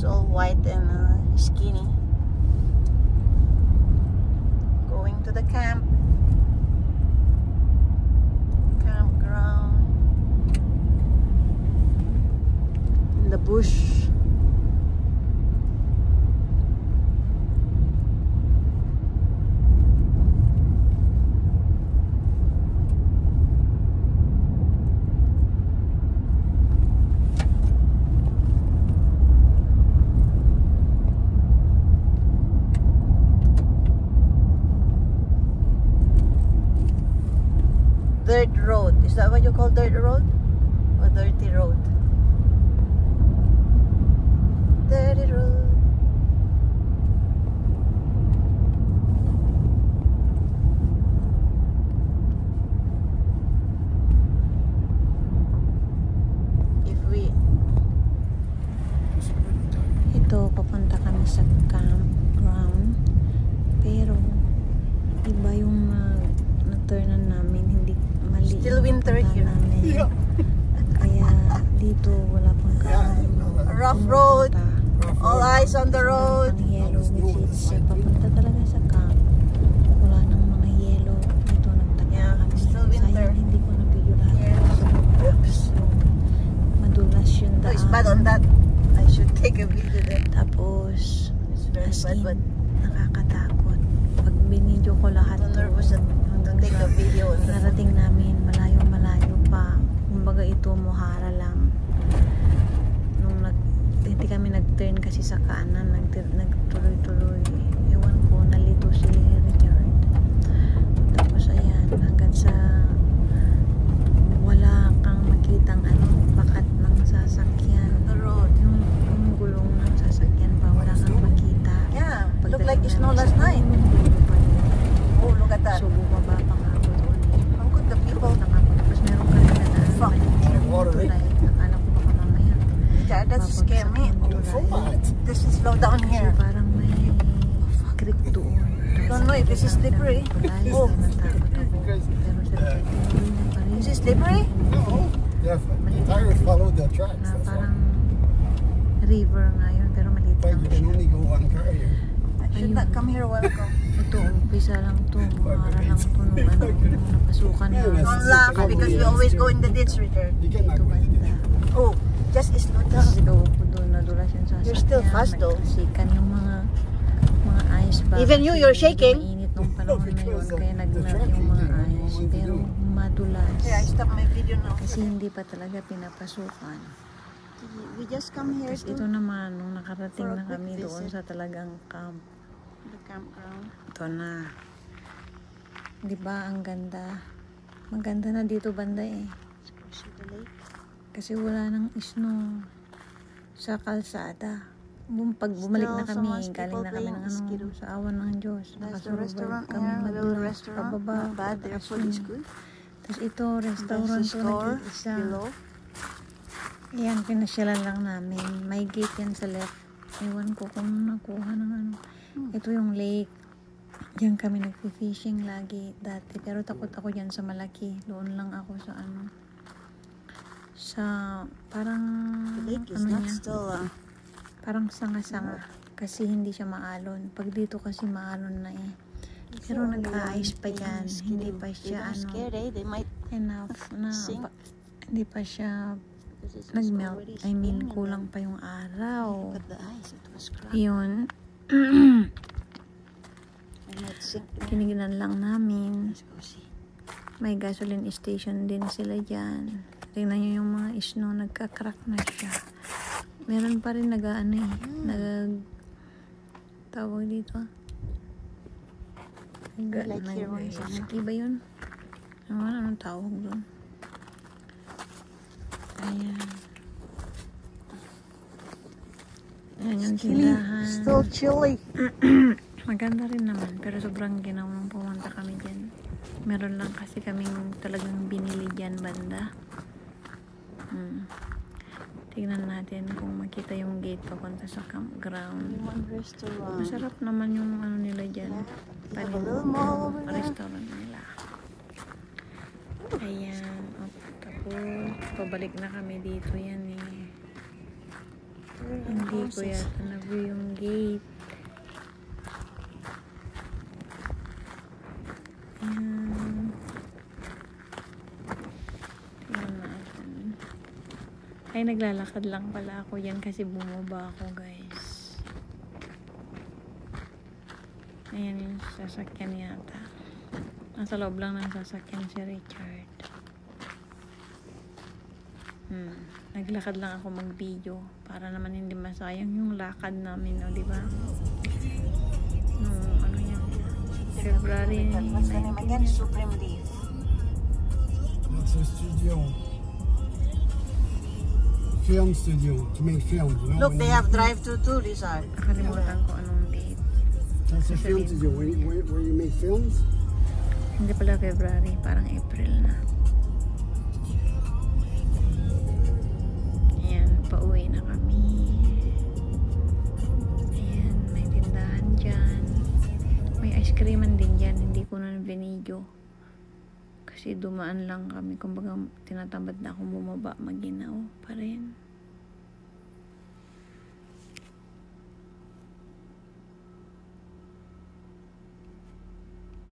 all white and skinny. Going to the campground in the bush. Dirt road. Is that what you call dirt road? Or dirty road? Dirty road. If we... Ito, papunta kami sa campground. Pero, iba yung na-turnan namin. Hindi mali. Still winter here. Yeah. Kaya dito wala pang rough road. All eyes on the road. Ang yellow, which is papunta talaga sa camp. Wala nang mga yellow. Dito nagtaka kami. Still winter. Sayang hindi ko na video lahat. Oops. Madulas yung daan. It's bad on that. I should take a video there. Tapos, as in, nakakatakot. Pag binidyo ko lahat take a video. Narating namin malayo pa. Kumbaga ito Mohara lang. Nung hindi kami nag-turn kasi sa kanan, nagtuloy-tuloy. Ewan ko, nalito si Richard. Tapos ayan, hanggang sa wala kang makitang pakat ng sasakyan. The road. Yung gulong ng sasakyan pa, wala kang makita. Yeah, look like it's snow last night. Oh, look at that. So, bumaba pa nga ako doon. How could the people... Tapos meron ka rin na tulay. Akala ko baka mamaya. Yeah, that scare me. This is slow down here. So, parang may creek doon. Don't know if this is slippery. Oh. Is it slippery? No. The tires follow the tracks. Parang river nga yun, pero maliit lang siya. You can only go one car here. I should not come here a while ago. Ito, umpisa lang ito. Mahara lang ito nung napasukan na. Don't laugh because we always go in the ditch, Richard. You cannot go in the ditch. Oh, just slow down. Sigaw ko doon, nadulas yung sasakyan. You're still fast though. Nagkasikan yung mga ice ba. Even you're shaking. Mainit nung panahon na yun, kaya nag-melt yung mga ice. Pero madulas. Yeah, I stop my video now. Kasi hindi pa talaga pinapasukan. We just come here to... Ito naman, nung nakarating na kami doon sa talagang camp. The campground. Ito na. Diba, ang ganda. Maganda na dito banda eh. Kasi wala nang snow sa kalsada. Pag bumalik na kami, galing na kami ng sa awan ng Diyos. Nakasurvive kami madulas, pababa, pataas yun. Tapos ito, restaurant to nag-iisa. Ayan, pinasyalan lang namin. May gate yan sa left. Ewan ko kung nakuha ng Ito yung lake. Diyan kami nag-fishing lagi dati. Pero takot ako dyan sa malaki. Doon lang ako sa sa parang parang sanga-sanga. Kasi hindi siya maalon. Pag dito kasi maalon na eh. Pero nag-ice pa dyan. Hindi pa siya enough na hindi pa siya nag-melt. I mean, kulang pa yung araw. Yun. Tinignan lang namin. May gasoline station din sila dyan. Tingnan nyo yung mga snow, nagka-crack na siya. Meron pa rin tawag dito. Iba yun? Anong tawag doon? Ayan. Ayan yung tindahan. Still chilly. Maganda rin naman, pero sobrang ginaw nung pumunta kami dyan. Meron lang kasi kaming talagang binili dyan banda. Tignan natin kung makita yung gate papunta sa campground. Masarap naman yung nila dyan. Restaurant nila. Ayan. Tapos, pabalik na kami dito yan eh. Hindi ko yata na-view yung gate. Ayan. Tingnan natin. Ay, naglalakad lang pala ako yan kasi bumaba ako, guys. Ayan yung sasakyan yata. Nasa loob lang ng sasakyan si Richard. Naglakad lang ako mag-video para naman hindi masayang yung lakad namin, no, di ba? Ano yan? February 19. Supreme Leaf. That's a studio. Film studio to make films. You know, Look, they have drive-thru too, Lizard. Nakalimutan ko anong date. That's a film studio where you make films. Hindi pala February, parang April na. Ayan, pauwi na kami. Ayan, may tindahan dyan. May ice creaman din dyan, hindi ko na binidyo. Kasi dumaan lang kami, kumbaga tinatamad na akong bumaba, maginaw pa rin.